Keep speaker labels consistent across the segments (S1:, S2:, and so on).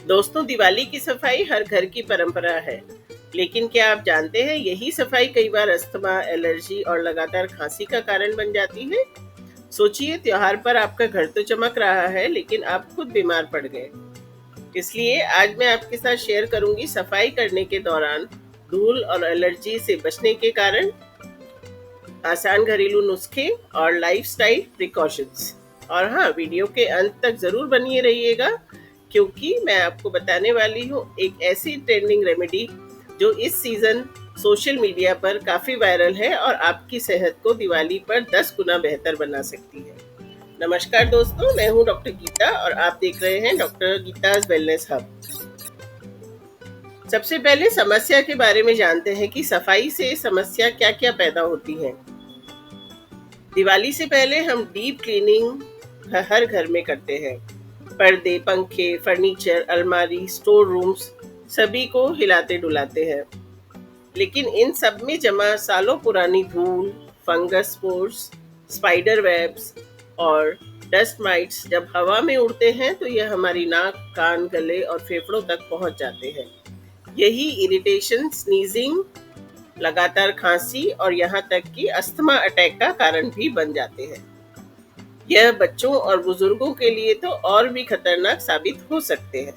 S1: दोस्तों, दिवाली की सफाई हर घर की परंपरा है, लेकिन क्या आप जानते हैं यही सफाई कई बार अस्थमा, एलर्जी और लगातार खांसी का कारण बन जाती है। सोचिए, त्योहार पर आपका घर तो चमक रहा है, लेकिन आप खुद बीमार पड़ गए। इसलिए आज मैं आपके साथ शेयर करूंगी सफाई करने के दौरान धूल और एलर्जी से बचने के कारण, आसान घरेलू नुस्खे और लाइफस्टाइल प्रिकॉशंस। और हाँ, वीडियो के अंत तक जरूर बनिए रहिएगा, क्योंकि मैं आपको बताने वाली हूँ एक ऐसी ट्रेंडिंग रेमेडी जो इस सीजन सोशल मीडिया पर काफी वायरल है और आपकी सेहत को दिवाली पर 10 गुना बेहतर बना सकती है। नमस्कार दोस्तों, मैं हूँ डॉक्टर गीता और आप देख रहे हैं डॉक्टर गीताज वेलनेस हब। सबसे पहले समस्या के बारे में जानते हैं कि सफाई से समस्या क्या क्या पैदा होती है। दिवाली से पहले हम डीप क्लीनिंग हर घर में करते हैं। पर्दे, पंखे, फर्नीचर, अलमारी, स्टोर रूम्स सभी को हिलाते डुलाते हैं। लेकिन इन सब में जमा सालों पुरानी धूल, फंगस स्पोर्स, स्पाइडर वेब्स और डस्ट माइट्स जब हवा में उड़ते हैं तो यह हमारी नाक, कान, गले और फेफड़ों तक पहुंच जाते हैं। यही इरिटेशन, स्नीजिंग, लगातार खांसी और यहाँ तक कि अस्थमा अटैक का कारण भी बन जाते हैं। यह बच्चों और बुजुर्गों के लिए तो और भी खतरनाक साबित हो सकते हैं।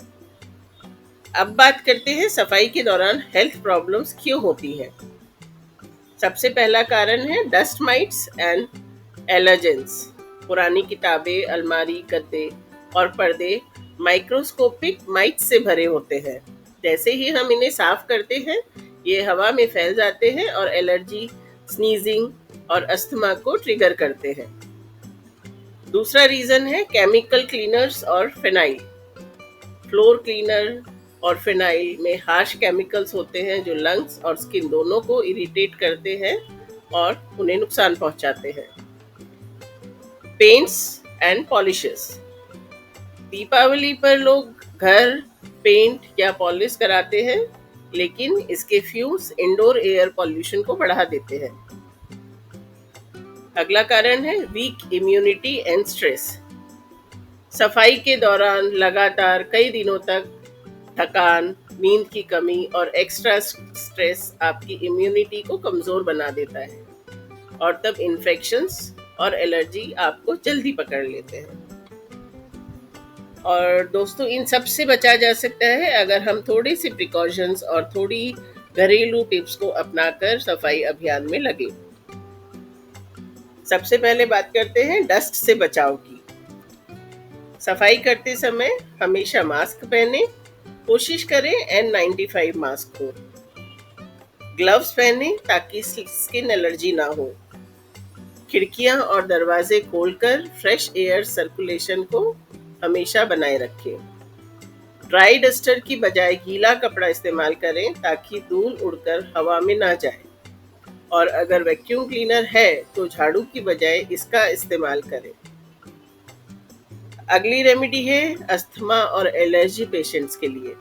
S1: अब बात करते हैं सफाई के दौरान हेल्थ प्रॉब्लम्स क्यों होती हैं। सबसे पहला कारण है डस्ट माइट्स एंड एलर्जेंस। पुरानी किताबें, अलमारी, गद्दे और पर्दे माइक्रोस्कोपिक माइट्स से भरे होते हैं। जैसे ही हम इन्हें साफ करते हैं, ये हवा में फैल जाते हैं और एलर्जी, स्नीजिंग और अस्थमा को ट्रिगर करते हैं। दूसरा रीजन है केमिकल क्लीनर्स और फिनाइल। फ्लोर क्लीनर और फिनाइल में हार्श केमिकल्स होते हैं जो लंग्स और स्किन दोनों को इरिटेट करते हैं और उन्हें नुकसान पहुंचाते हैं। Paints and polishes. दीपावली पर लोग घर पेंट या पॉलिश कराते हैं, लेकिन इसके फ्यूम्स इंडोर एयर पॉल्यूशन को बढ़ा देते हैं। अगला कारण है वीक इम्यूनिटी एंड स्ट्रेस। सफाई के दौरान लगातार कई दिनों तक थकान, नींद की कमी और एक्स्ट्रा स्ट्रेस आपकी इम्यूनिटी को कमजोर बना देता है और तब इन्फेक्शंस और एलर्जी आपको जल्दी पकड़ लेते हैं। और दोस्तों, इन सब से बचा जा सकता है अगर हम थोड़ी सी प्रिकॉशंस और थोड़ी घरेलू टिप्स को अपनाकर सफाई अभियान में लगे। सबसे पहले बात करते हैं डस्ट से बचाव की। सफाई करते समय हमेशा मास्क पहने, कोशिश करें N95 मास्क हो। ग्लव्स पहने ताकि स्किन एलर्जी ना हो। खिड़कियां और दरवाजे खोलकर फ्रेश एयर सर्कुलेशन को हमेशा बनाए रखें। ड्राई डस्टर की बजाय गीला कपड़ा इस्तेमाल करें ताकि धूल उड़कर हवा में ना जाए। और अगर वैक्यूम क्लीनर है तो झाड़ू की बजाय इसका इस्तेमाल करें। अगली रेमेडी है अस्थमा और एलर्जी पेशेंट्स के लिए।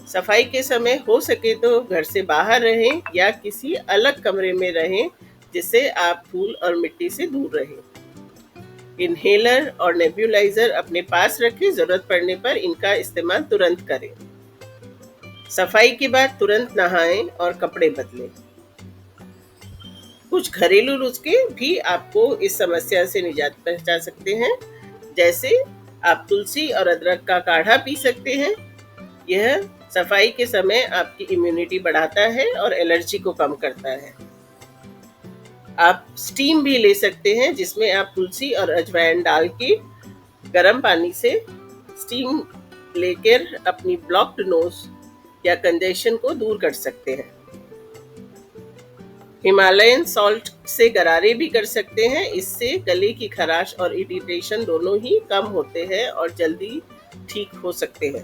S1: सफाई के समय हो सके तो घर से बाहर रहें या किसी अलग कमरे में रहें, जिससे आप धूल और मिट्टी से दूर रहें। इनहेलर और नेब्यूलाइजर अपने पास रखें, जरूरत पड़ने पर इनका इस्तेमाल तुरंत करें। सफाई के बाद तुरंत नहाएं और कपड़े बदलें। कुछ घरेलू नुस्खे भी आपको इस समस्या से निजात पहुंचा सकते हैं, जैसे आप तुलसी और अदरक का काढ़ा पी सकते हैं। यह सफाई के समय आपकी इम्यूनिटी बढ़ाता है और एलर्जी को कम करता है। आप स्टीम भी ले सकते हैं, जिसमें आप तुलसी और अजवाइन डाल के गर्म पानी से स्टीम लेकर अपनी ब्लॉक्ड नोज या कंजेशन को दूर कर सकते हैं। हिमालयन सॉल्ट से गरारे भी कर सकते हैं। इससे गले की खराश और इरिटेशन दोनों ही कम होते हैं और जल्दी ठीक हो सकते हैं।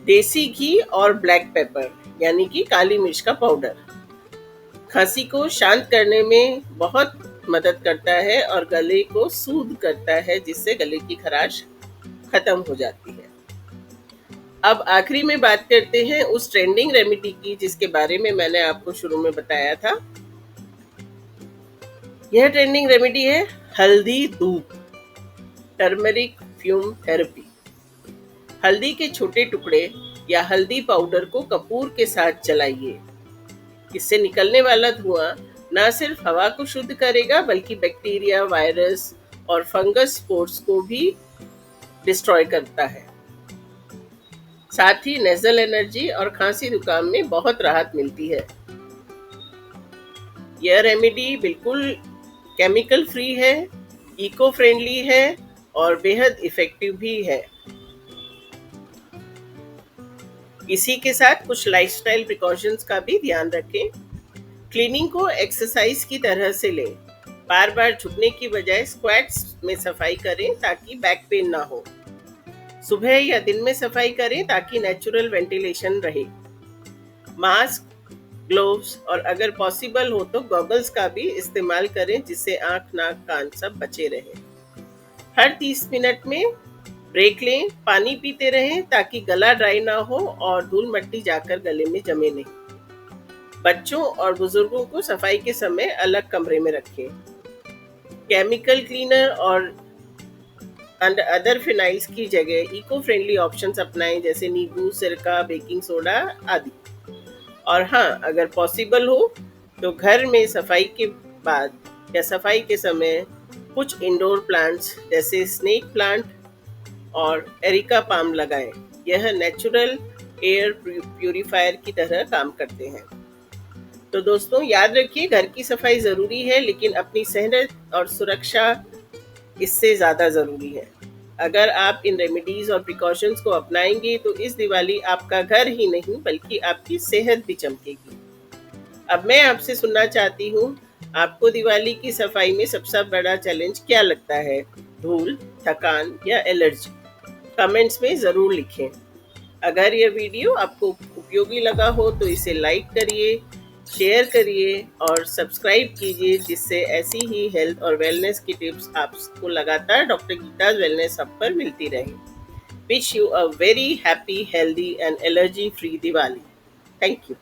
S1: देसी घी और ब्लैक पेपर यानी कि काली मिर्च का पाउडर खांसी को शांत करने में बहुत मदद करता है और गले को सूद करता है, जिससे गले की खराश खत्म हो जाती है। अब आखिरी में बात करते हैं उस ट्रेंडिंग रेमेडी की जिसके बारे में मैंने आपको शुरू में बताया था। यह ट्रेंडिंग रेमेडी है हल्दी धूप, टर्मरिक फ्यूम थेरेपी। हल्दी के छोटे टुकड़े या हल्दी पाउडर को कपूर के साथ जलाइए। इससे निकलने वाला धुआं न सिर्फ हवा को शुद्ध करेगा बल्कि बैक्टीरिया, वायरस और फंगस स्पोर्स को भी डिस्ट्रॉय करता है। साथ ही नेजल एलर्जी और खांसी जुकाम में बहुत राहत मिलती है। यह रेमेडी बिल्कुल केमिकल फ्री है, इको फ्रेंडली है और बेहद इफेक्टिव भी है। इसी के साथ कुछ लाइफस्टाइल प्रिकॉशंस का भी ध्यान रखें। क्लीनिंग को एक्सरसाइज की तरह से लें। बार बार झुकने की बजाय स्क्वाट्स में सफाई करें ताकि बैक पेन ना हो। सुबह या दिन में सफाई करें ताकि नेचुरल वेंटिलेशन रहे। मास्क, ग्लोव्स और अगर पॉसिबल हो तो गॉगल्स का भी इस्तेमाल करें जिससे आंख, नाक, कान सब बचे रहें। हर 30 मिनट में ब्रेक लें, पानी पीते रहें ताकि गला ड्राई ना हो और धूल मिट्टी जाकर गले में जमे नहीं। बच्चों और बुजुर्गों को सफाई के समय अलग कमरे में रखें। केमिकल क्लीनर और अदर फिनाइल्स की जगह इको फ्रेंडली ऑप्शंस अपनाएं जैसे नींबू, सिरका, बेकिंग सोडा आदि। और हाँ, अगर पॉसिबल हो तो घर में सफाई के बाद या सफाई के समय कुछ इंडोर प्लांट्स जैसे स्नेक प्लांट और एरिका पाम लगाएं। यह नेचुरल एयर प्यूरिफायर की तरह काम करते हैं। तो दोस्तों, याद रखिए, घर की सफाई ज़रूरी है लेकिन अपनी सेहत और सुरक्षा इससे ज़्यादा ज़रूरी है। अगर आप इन रेमेडीज़ और प्रिकॉशंस को अपनाएंगे तो इस दिवाली आपका घर ही नहीं बल्कि आपकी सेहत भी चमकेगी। अब मैं आपसे सुनना चाहती हूँ, आपको दिवाली की सफाई में सबसे बड़ा चैलेंज क्या लगता है? धूल, थकान या एलर्जी? कमेंट्स में ज़रूर लिखें। अगर यह वीडियो आपको उपयोगी लगा हो तो इसे लाइक करिए, शेयर करिए और सब्सक्राइब कीजिए जिससे ऐसी ही हेल्थ और वेलनेस की टिप्स आपको लगातार डॉक्टर गीता's वेलनेस हब पर मिलती रहे। Wish you a very happy, healthy and allergy free Diwali. Thank you.